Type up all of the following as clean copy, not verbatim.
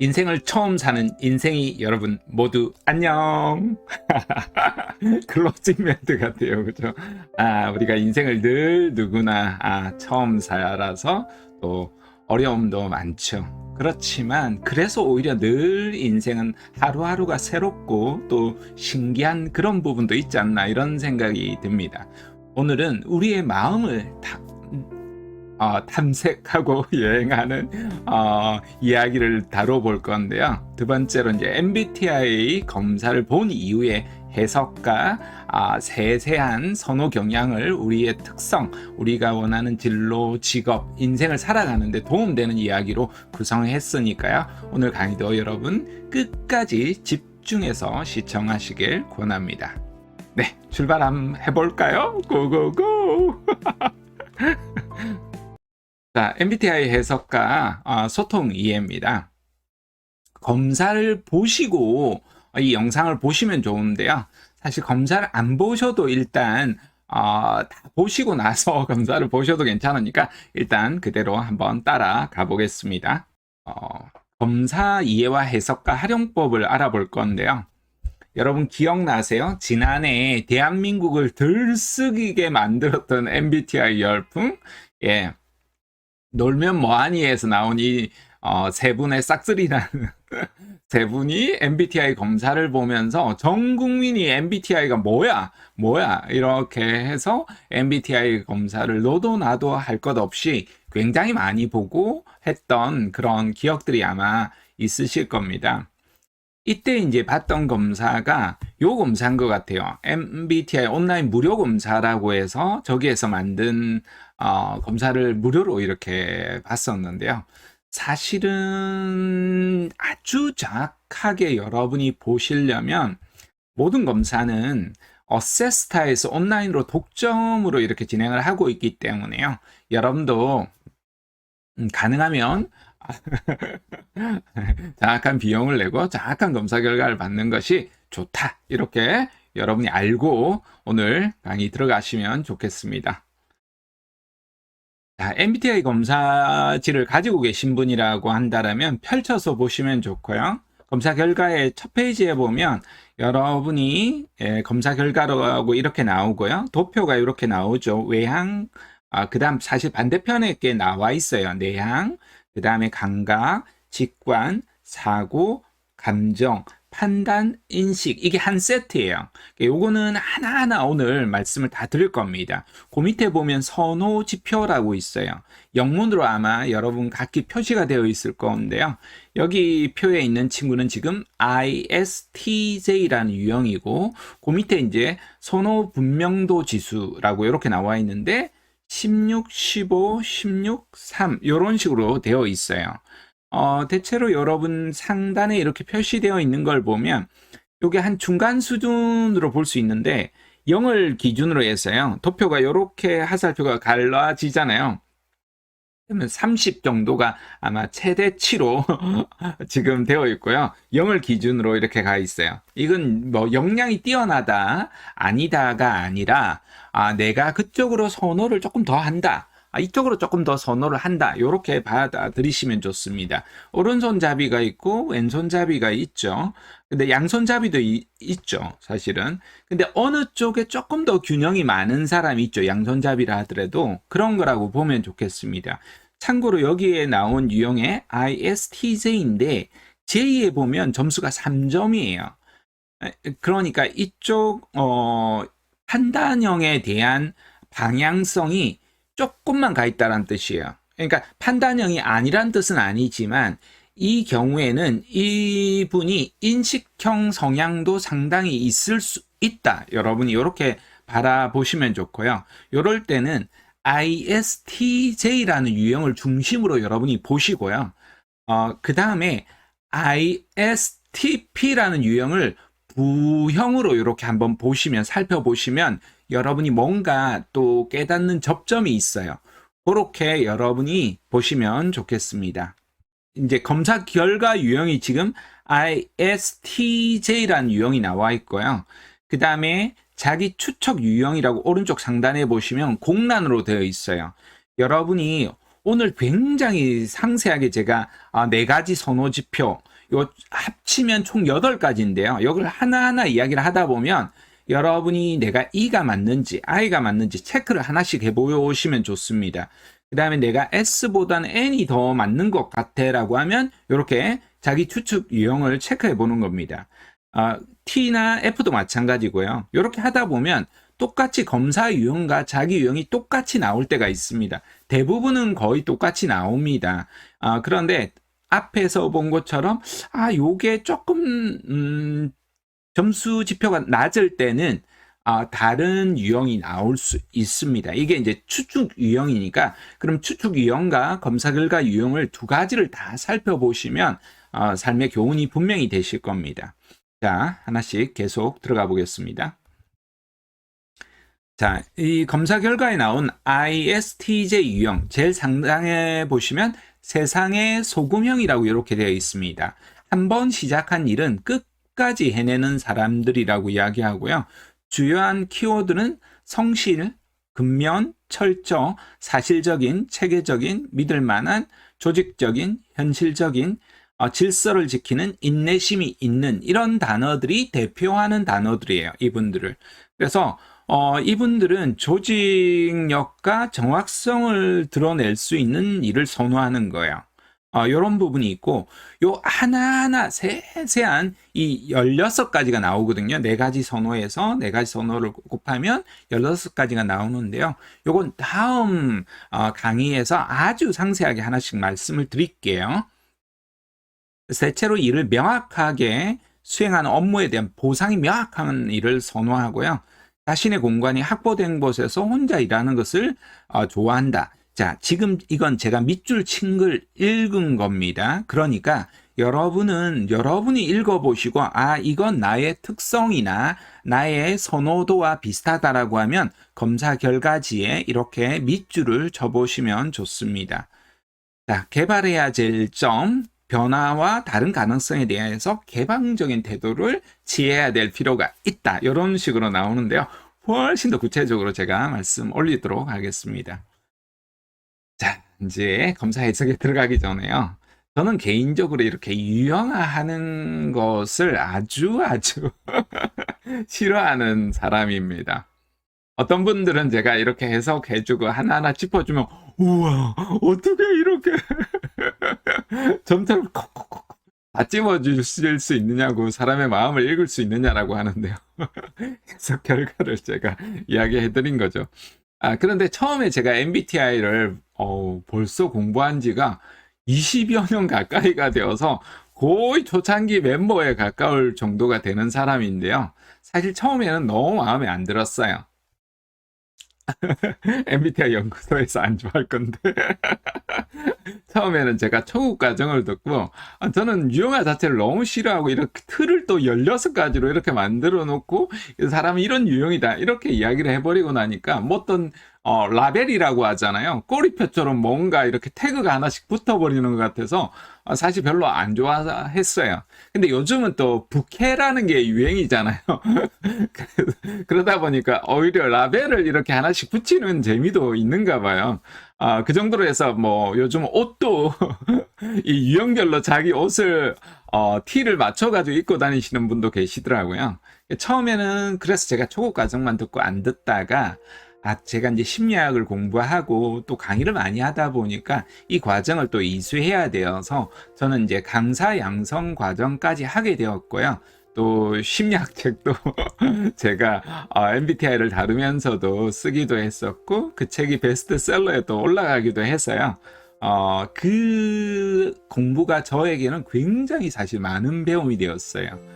인생을 처음 사는 인생이 여러분 모두 안녕. 클로징 멘트 같아요, 그죠? 우리가 인생을 늘 누구나 처음 살아서 또 어려움도 많죠. 그렇지만 그래서 오히려 늘 인생은 하루하루가 새롭고 또 신기한 그런 부분도 있지 않나 이런 생각이 듭니다. 오늘은 우리의 마음을 탐색하고 여행하는 이야기를 다뤄볼 건데요. 두 번째로 이제 MBTI 검사를 본 이후에 해석과 세세한 선호 경향을 우리의 특성, 우리가 원하는 진로, 직업, 인생을 살아가는데 도움되는 이야기로 구성했으니까요. 오늘 강의도 여러분 끝까지 집중해서 시청하시길 권합니다. 네, 출발 한번 해볼까요? 고고고! 자, MBTI 해석과 소통 이해입니다. 검사를 보시고 이 영상을 보시면 좋은데요. 사실 검사를 안 보셔도 일단 다 보시고 나서 검사를 보셔도 괜찮으니까 일단 그대로 한번 따라가 보겠습니다. 검사 이해와 해석과 활용법을 알아볼 건데요. 여러분 기억나세요? 지난해 대한민국을 들썩이게 만들었던 MBTI 열풍? 예. 놀면 뭐하니에서 나온 이 세 분의 싹쓸이라는 세 분이 MBTI 검사를 보면서 전 국민이 MBTI가 뭐야 이렇게 해서 MBTI 검사를 너도 나도 할 것 없이 굉장히 많이 보고 했던 그런 기억들이 아마 있으실 겁니다. 이때 이제 봤던 검사가 요 검사인 것 같아요. MBTI 온라인 무료 검사라고 해서 저기에서 만든 검사를 무료로 이렇게 봤었는데요. 사실은 아주 정확하게 여러분이 보시려면 모든 검사는 어세스타에서 온라인으로 독점으로 이렇게 진행을 하고 있기 때문에요. 여러분도 가능하면 정확한 비용을 내고 정확한 검사 결과를 받는 것이 좋다. 이렇게 여러분이 알고 오늘 강의 들어가시면 좋겠습니다. 자, MBTI 검사지를 가지고 계신 분이라고 한다면 펼쳐서 보시면 좋고요. 검사 결과의 첫 페이지에 보면 여러분이 검사 결과라고 이렇게 나오고요. 도표가 이렇게 나오죠. 외향, 그 다음 사실 반대편에 게 나와 있어요. 내향, 그 다음에 감각, 직관, 사고, 감정, 판단, 인식, 이게 한 세트예요. 요거는 하나하나 오늘 말씀을 다 드릴 겁니다. 그 밑에 보면 선호 지표라고 있어요. 영문으로 아마 여러분 각기 표시가 되어 있을 건데요. 여기 표에 있는 친구는 지금 ISTJ라는 유형이고, 그 밑에 이제 선호 분명도 지수라고 이렇게 나와 있는데 16, 15, 16, 3 이런 식으로 되어 있어요. 대체로 여러분 상단에 이렇게 표시되어 있는 걸 보면 이게 한 중간 수준으로 볼 수 있는데 0을 기준으로 해서요. 도표가 이렇게 하살표가 갈라지잖아요. 그러면 30 정도가 아마 최대치로 지금 되어 있고요. 0을 기준으로 이렇게 가 있어요. 이건 뭐 역량이 뛰어나다, 아니다가 아니라 내가 그쪽으로 선호를 조금 더 한다. 이쪽으로 조금 더 선호를 한다. 이렇게 받아들이시면 좋습니다. 오른손잡이가 있고 왼손잡이가 있죠. 근데 양손잡이도 있죠. 사실은. 근데 어느 쪽에 조금 더 균형이 많은 사람이 있죠. 양손잡이라 하더라도 그런 거라고 보면 좋겠습니다. 참고로 여기에 나온 유형의 ISTJ인데 J에 보면 점수가 3점이에요. 그러니까 이쪽 판단형에 대한 방향성이 조금만 가 있다는 뜻이에요. 그러니까 판단형이 아니란 뜻은 아니지만 이 경우에는 이분이 인식형 성향도 상당히 있을 수 있다. 여러분이 이렇게 바라보시면 좋고요. 이럴 때는 ISTJ라는 유형을 중심으로 여러분이 보시고요. 그 다음에 ISTP라는 유형을 부형으로 이렇게 한번 보시면, 살펴보시면 여러분이 뭔가 또 깨닫는 접점이 있어요. 그렇게 여러분이 보시면 좋겠습니다. 이제 검사 결과 유형이 지금 ISTJ라는 유형이 나와 있고요. 그 다음에 자기 추적 유형이라고 오른쪽 상단에 보시면 공란으로 되어 있어요. 여러분이 오늘 굉장히 상세하게 제가 4가지 선호 지표, 요 합치면 총 8가지인데요. 이걸 하나하나 이야기를 하다 보면 여러분이 내가 E가 맞는지 I가 맞는지 체크를 하나씩 해보시면 좋습니다. 그 다음에 내가 S보다는 N이 더 맞는 것 같아 라고 하면 이렇게 자기 추측 유형을 체크해 보는 겁니다. T나 F도 마찬가지고요. 이렇게 하다 보면 똑같이 검사 유형과 자기 유형이 똑같이 나올 때가 있습니다. 대부분은 거의 똑같이 나옵니다. 그런데 앞에서 본 것처럼 요게 조금 점수 지표가 낮을 때는 다른 유형이 나올 수 있습니다. 이게 이제 추측 유형이니까 그럼 추측 유형과 검사 결과 유형을 두 가지를 다 살펴보시면 삶의 교훈이 분명히 되실 겁니다. 자, 하나씩 계속 들어가 보겠습니다. 자, 이 검사 결과에 나온 ISTJ 유형 제일 상단에 보시면 세상의 소금형이라고 이렇게 되어 있습니다. 한번 시작한 일은 끝까지 해내는 사람들이라고 이야기하고요. 주요한 키워드는 성실, 근면, 철저, 사실적인, 체계적인, 믿을만한, 조직적인, 현실적인, 질서를 지키는 인내심이 있는 이런 단어들이 대표하는 단어들이에요. 이분들을. 그래서 이분들은 조직력과 정확성을 드러낼 수 있는 일을 선호하는 거예요. 이런 부분이 있고, 요 하나하나 세세한 이 16가지가 나오거든요. 4가지 선호에서 4가지 선호를 곱하면 16가지가 나오는데요. 요건 다음 강의에서 아주 상세하게 하나씩 말씀을 드릴게요. 대체로 일을 명확하게 수행하는 업무에 대한 보상이 명확한 일을 선호하고요. 자신의 공간이 확보된 곳에서 혼자 일하는 것을 좋아한다. 자, 지금 이건 제가 밑줄 친 글 읽은 겁니다. 그러니까 여러분이 읽어보시고 이건 나의 특성이나 나의 선호도와 비슷하다라고 하면 검사 결과지에 이렇게 밑줄을 쳐보시면 좋습니다. 자, 개발해야 될 점, 변화와 다른 가능성에 대해서 개방적인 태도를 취해야 될 필요가 있다. 이런 식으로 나오는데요. 훨씬 더 구체적으로 제가 말씀 올리도록 하겠습니다. 자, 이제 검사 해석에 들어가기 전에요. 저는 개인적으로 이렇게 유형화하는 것을 아주 싫어하는 사람입니다. 어떤 분들은 제가 이렇게 해석해주고 하나하나 짚어주면 우와 어떻게 이렇게 점차를 콕콕콕 다 찝어주실 수 있느냐고 사람의 마음을 읽을 수 있느냐라고 하는데요. 해석 결과를 제가 이야기해드린 거죠. 그런데 처음에 제가 MBTI를 벌써 공부한 지가 20여 년 가까이가 되어서 거의 초창기 멤버에 가까울 정도가 되는 사람인데요. 사실 처음에는 너무 마음에 안 들었어요. MBTI 연구소에서 안 좋아할 건데 처음에는 제가 초급 과정을 듣고 저는 유형화 자체를 너무 싫어하고 이렇게 틀을 또 16가지로 이렇게 만들어 놓고 사람이 이런 유형이다 이렇게 이야기를 해버리고 나니까 뭐 어떤 라벨이라고 하잖아요. 꼬리표처럼 뭔가 이렇게 태그가 하나씩 붙어버리는 것 같아서 사실 별로 안 좋아했어요. 근데 요즘은 또 부캐라는 게 유행이잖아요. 그러다 보니까 오히려 라벨을 이렇게 하나씩 붙이는 재미도 있는가 봐요. 그 정도로 해서 뭐 요즘 옷도 이 유형별로 자기 옷을 티를 맞춰가지고 입고 다니시는 분도 계시더라고요. 처음에는 그래서 제가 초급 과정만 듣고 안 듣다가 제가 이제 심리학을 공부하고 또 강의를 많이 하다 보니까 이 과정을 또 이수해야 되어서 저는 이제 강사 양성 과정까지 하게 되었고요. 또 심리학 책도 제가 MBTI를 다루면서도 쓰기도 했었고 그 책이 베스트셀러에 또 올라가기도 했어요. 그 공부가 저에게는 굉장히 사실 많은 배움이 되었어요.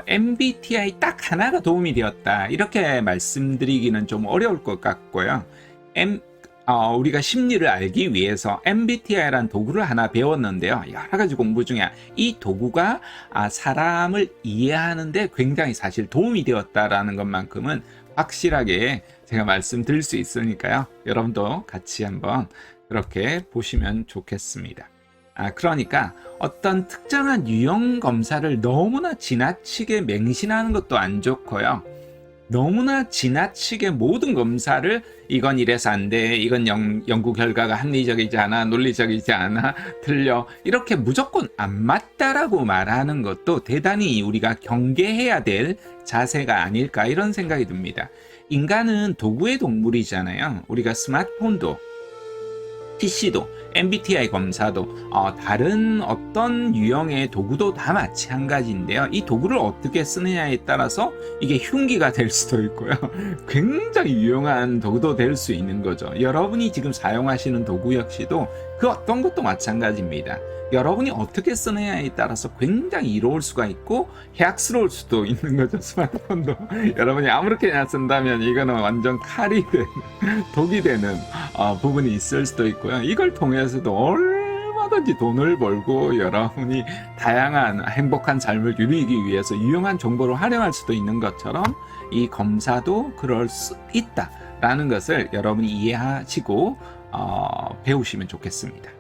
MBTI 딱 하나가 도움이 되었다 이렇게 말씀드리기는 좀 어려울 것 같고요. 우리가 심리를 알기 위해서 MBTI라는 도구를 하나 배웠는데요. 여러 가지 공부 중에 이 도구가 사람을 이해하는데 굉장히 사실 도움이 되었다라는 것만큼은 확실하게 제가 말씀드릴 수 있으니까요. 여러분도 같이 한번 그렇게 보시면 좋겠습니다. 그러니까 어떤 특정한 유형 검사를 너무나 지나치게 맹신하는 것도 안 좋고요. 너무나 지나치게 모든 검사를 이건 이래서 안 돼, 이건 연구 결과가 합리적이지 않아, 논리적이지 않아, 틀려, 이렇게 무조건 안 맞다라고 말하는 것도 대단히 우리가 경계해야 될 자세가 아닐까, 이런 생각이 듭니다. 인간은 도구의 동물이잖아요. 우리가 스마트폰도 PC도 MBTI 검사도 다른 어떤 유형의 도구도 다 마찬가지인데요. 이 도구를 어떻게 쓰느냐에 따라서 이게 흉기가 될 수도 있고요. 굉장히 유용한 도구도 될 수 있는 거죠. 여러분이 지금 사용하시는 도구 역시도 그 어떤 것도 마찬가지입니다. 여러분이 어떻게 쓰느냐에 따라서 굉장히 이로울 수가 있고 해악스러울 수도 있는 거죠. 스마트폰도 여러분이 아무렇게나 쓴다면 이거는 완전 칼이 되는, 독이 되는 부분이 있을 수도 있고요. 이걸 통해서도 얼마든지 돈을 벌고 여러분이 다양한 행복한 삶을 누리기 위해서 유용한 정보를 활용할 수도 있는 것처럼 이 검사도 그럴 수 있다라는 것을 여러분이 이해하시고 배우시면 좋겠습니다.